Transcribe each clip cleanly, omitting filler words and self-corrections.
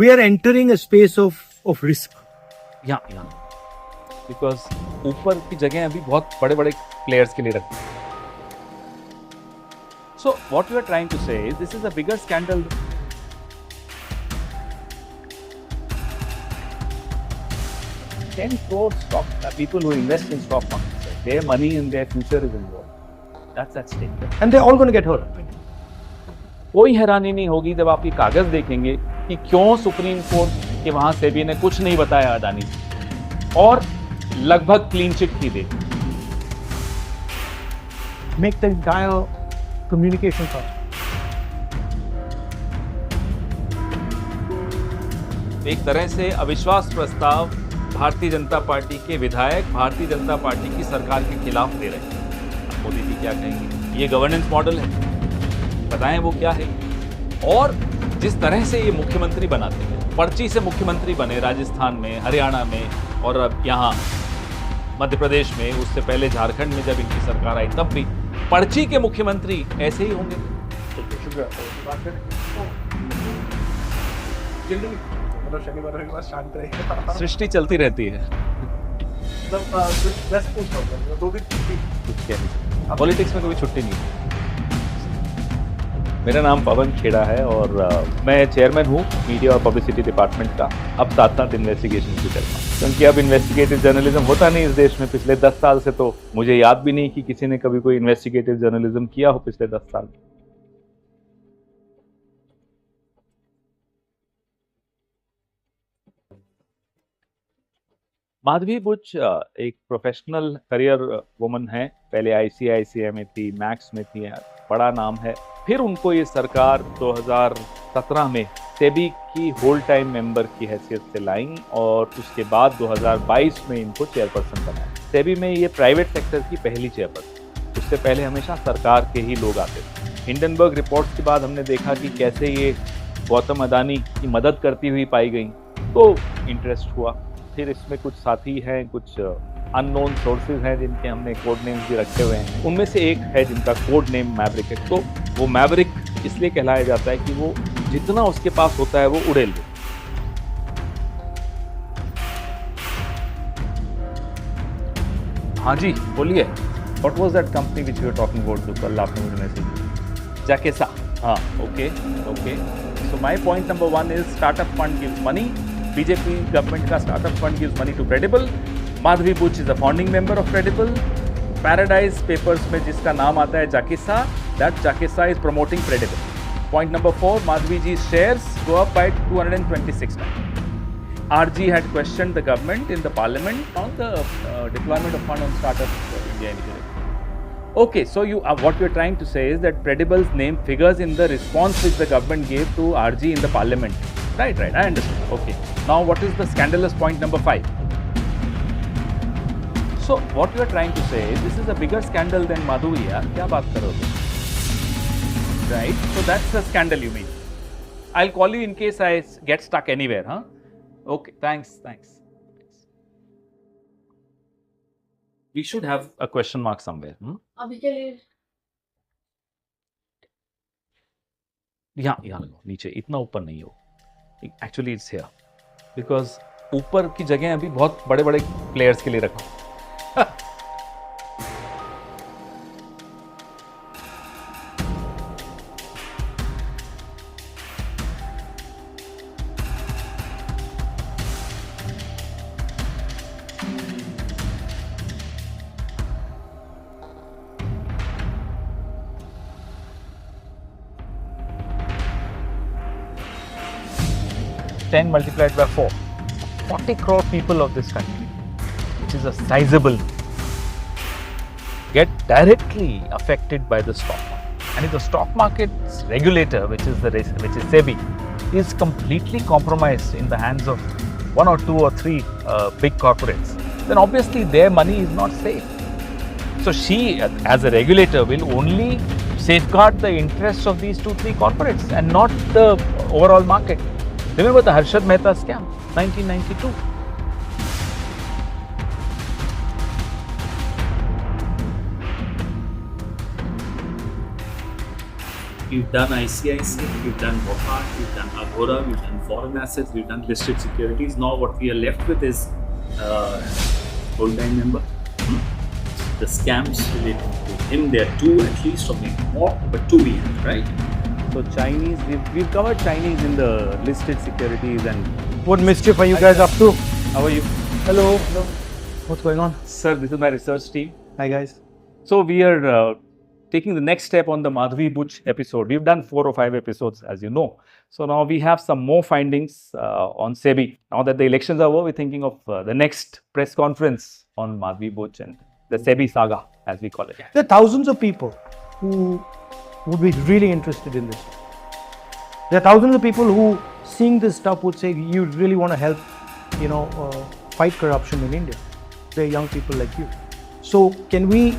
We are entering a space of risk. या because ऊपर की जगह अभी बहुत बड़े बड़े प्लेयर्स के लिए रखी है. So what you are trying to say this is a bigger scandal. 10 crore stock people who invest in stock markets, right? Their money and their future is involved. That's at stake. And they're all going to get hurt. कोई हैरानी नहीं होगी जब आप ये कागज देखेंगे कि क्यों सुप्रीम कोर्ट के वहां सेबी ने कुछ नहीं बताया अडानी और लगभग क्लीन चिट की दे. Make the entire communication fast. एक तरह से अविश्वास प्रस्ताव भारतीय जनता पार्टी के विधायक भारतीय जनता पार्टी की सरकार के खिलाफ दे रहे हैं. अब मोदी जी क्या कहेंगे? ये गवर्नेंस मॉडल है, बताएं वो क्या है. और जिस तरह से ये मुख्यमंत्री बनाते हैं, पर्ची से मुख्यमंत्री बने राजस्थान में, हरियाणा में और अब यहाँ मध्य प्रदेश में, उससे पहले झारखंड में जब इनकी सरकार आई तब भी पर्ची के मुख्यमंत्री ऐसे ही होंगे. शनिवार रविवार शांत रहेगा. सृष्टि चलती रहती है. दो दिन पॉलिटिक्स में कभी छुट्टी नहीं. मेरा नाम पवन खेड़ा है और मैं चेयरमैन हूँ मीडिया और पब्लिसिटी डिपार्टमेंट का. अब साथ इन्वेस्टिगेशन भी चल रहा है क्योंकि अब इन्वेस्टिगेटिव जर्नलिज्म होता नहीं इस देश में. पिछले 10 साल से तो मुझे याद भी नहीं कि किसी ने कभी कोई इन्वेस्टिगेटिव जर्नलिज्म किया हो पिछले 10 साल. माधवी बुच एक प्रोफेशनल करियर वुमन है. पहले आईसीआईसीआई में थी, मैक्स में थी, बड़ा नाम है. फिर उनको ये सरकार 2017 में सेबी की होल टाइम मेंबर की हैसियत से लाई और उसके बाद 2022 में इनको चेयरपर्सन बनाया. सेबी में ये प्राइवेट सेक्टर की पहली चेयरपर्सन. उससे पहले हमेशा सरकार के ही लोग आते थे. हिंडनबर्ग रिपोर्ट्स के बाद हमने देखा कि कैसे ये गौतम अडानी की मदद करती हुई पाई गई, तो इंटरेस्ट हुआ. फिर इसमें कुछ साथी हैं, कुछ अननोन सोर्सेज हैं जिनके हमने कोड नेम्स भी रखे हुए हैं. उनमें से एक है जिनका कोड नेम मैवरिक है. तो वो मैवरिक इसलिए कहलाया जाता है कि वो जितना उसके पास होता है वो उड़ेल दे. हाँ जी बोलिए. What was that company which you are talking about? जो कल आपने मुझे मैसेज. जाकेसा. हाँ okay. So my point number 1 is startup fund gives money. BJP government का startup fund gives money to credible. Madhabi Buch is a founding member of credible. Paradise Papers में जिसका नाम आता है जाकेसा, दैट जाकेसा is promoting credible. Point number 4, Madhavi ji's shares go up by 226 times. RG had questioned the government in the parliament on the deployment of fund on Startup India initiative. Okay, so what you're trying to say is that Predible's name figures in the response which the government gave to RG in the parliament. Right, I understand. Okay. Now what is the scandalous point number 5? So what you're trying to say is this is a bigger scandal than Madhavi. यार क्या बात करोगे? Right, so that's a scandal you mean. I'll call you in case I get stuck anywhere, huh? Okay, thanks. We should have a question mark somewhere. अभी के लिए यहाँ लो, नीचे, इतना ऊपर नहीं हो. Actually it's here. Because ऊपर की जगह अभी बहुत बड़े बड़े प्लेयर्स के लिए रखो. 10 multiplied by 4, 40 crore people of this country, which is a sizable, get directly affected by the stock market. And if the stock market's regulator, which is SEBI, is completely compromised in the hands of 1 or 2 or 3 big corporates, then obviously their money is not safe. So she, as a regulator, will only safeguard the interests of these 2-3 corporates and not the overall market. Remember the Harshad Mehta scam, 1992. We've done ICICI, we've done Bhopal, we've done Agora, we've done foreign assets, we've done listed securities. Now what we are left with is full-time member. The scams related to him, there are two at least, or maybe more, but two we have, right? So Chinese, we've covered Chinese in the listed securities and What mischief are you guys up to? how are you? Hello. Hello. What's going on? Sir, this is my research team. Hi guys. So we are taking the next step on the Madhavi Buch episode. We've done 4 or 5 episodes, as you know. So now we have some more findings on SEBI. Now that the elections are over, we're thinking of the next press conference on Madhavi Buch and the SEBI saga, as we call it. There are thousands of people who would be really interested in this. There are thousands of people who, seeing this stuff, would say, you really want to help, fight corruption in India. They're young people like you. So can we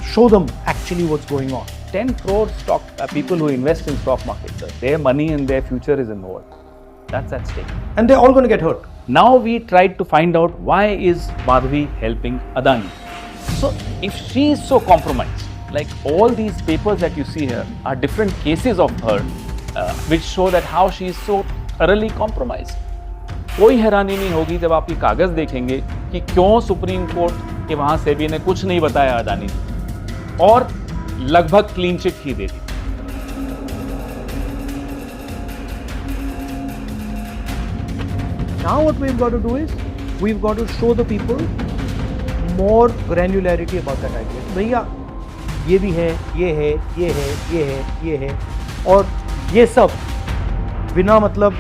show them actually what's going on? 10 crore stock people who invest in stock markets, sir. Their money and their future is involved. That's at stake. And they're all going to get hurt. Now we tried to find out why is Madhavi helping Adani. So if she is so compromised, like all these papers that you see here are different cases of her which show that how she is so thoroughly compromised. कोई हैरानी नहीं होगी जब आप ये कागज देखेंगे कि क्यों सुप्रीम कोर्ट के वहां सेबी ने कुछ नहीं बताया अदानी को और लगभग clean chit he they the. Now what we've got to do is, we've got to show the people more granularity about that idea. भैया ये भी है, ये है, ये है, ये है, ये है, और ये सब बिना मतलब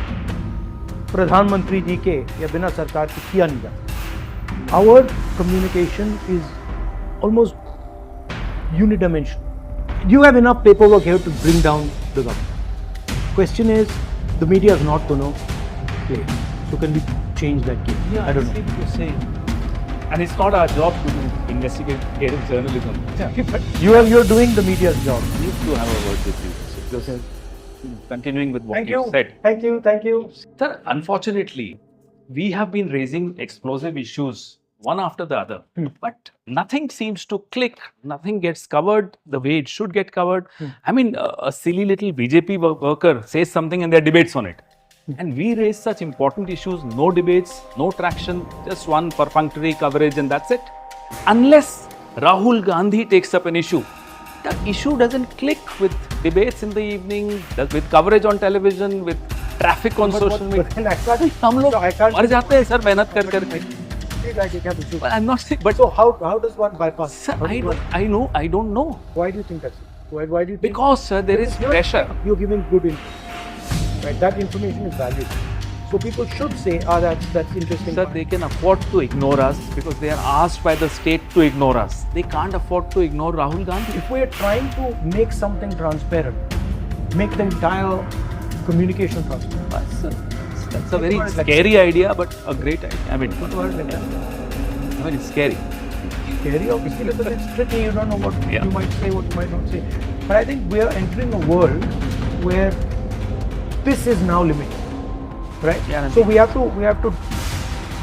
प्रधानमंत्री जी के या बिना सरकार के किया नहीं जाता. Our communication is almost unidimensional. You have enough paperwork here to bring down the government. Question is, the media is not going to play. So can we change that game? Yeah, I don't know. what you're saying. And it's not our job to do investigative journalism. But You're doing the media's job. we need to have a word with you. So, Joseph, continuing with what Thank you you. said. Thank you. Thank you. Sir, unfortunately, we have been raising explosive issues one after the other, but nothing seems to click. Nothing gets covered the way it should get covered. I mean, a silly little BJP worker says something and there are debates on it. And we raise such important issues, no debates, no traction, just one perfunctory coverage and that's it. Unless Rahul Gandhi takes up an issue, the issue doesn't click with debates in the evening, with coverage on television, with traffic on social media. हम लोग मर जाते हैं sir मेहनत कर कर के. Well, I'm not saying, but So how does one bypass? sir, How does one- I don't know. Why do you think that's? Why do you think? Because sir, there is pressure. You're giving good info. Right, that information is valuable. So people should say, that's interesting. Sir, they can afford to ignore us because they are asked by the state to ignore us. They can't afford to ignore Rahul Gandhi. If we are trying to make something transparent, make the entire communication transparent. That's a very scary idea, but a great idea. I mean, it's scary. Scary, obviously, because it's tricky. You don't know what Yeah. you might say, what you might not say. But I think we are entering a world where this is now limited, right? Yeah, so we have to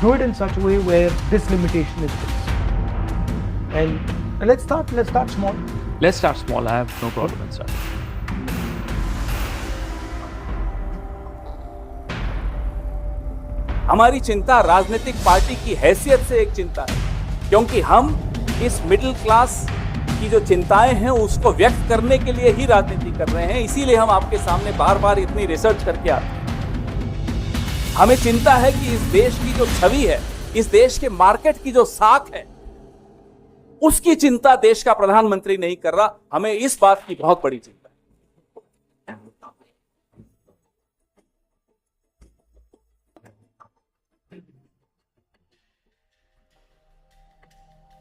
do it in such a way where this limitation is fixed. And let's start small. Let's start small. I have no problem in starting. हमारी चिंता राजनीतिक party की हैसियत से एक चिंता है, क्योंकि हम इस मिडिल क्लास की जो चिंताएं हैं उसको व्यक्त करने के लिए ही राजनीति कर रहे हैं. इसीलिए हम आपके सामने बार बार इतनी रिसर्च करके आते हैं. हमें चिंता है कि इस देश की जो छवि है, इस देश के मार्केट की जो साख है, उसकी चिंता देश का प्रधानमंत्री नहीं कर रहा. हमें इस बात की बहुत बड़ी चिंता है.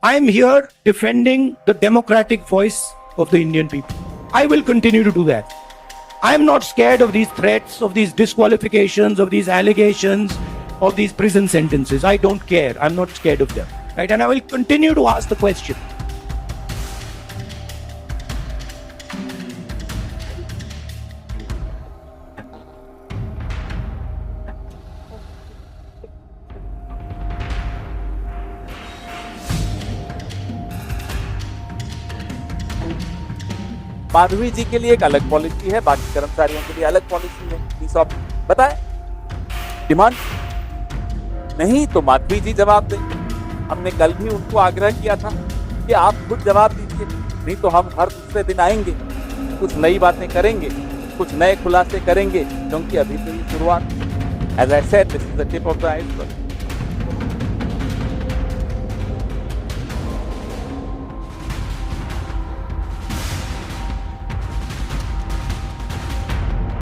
I am here defending the democratic voice of the Indian people. I will continue to do that. I am not scared of these threats, of these disqualifications, of these allegations, of these prison sentences. I don't care. I'm not scared of them. Right? And I will continue to ask the question. Madhavi जी के लिए एक अलग policy है, बाकी कर्मचारियों के लिए अलग पॉलिसी है। ESOP बताए डिमांड नहीं तो माधवी जी जवाब दें। हमने कल भी उनको आग्रह किया था कि आप खुद जवाब दीजिए, नहीं तो हम हर दूसरे दिन आएंगे, कुछ नई बातें करेंगे, कुछ नए खुलासे करेंगे, क्योंकि अभी तो ये शुरुआत। As I said, this is the tip of the iceberg.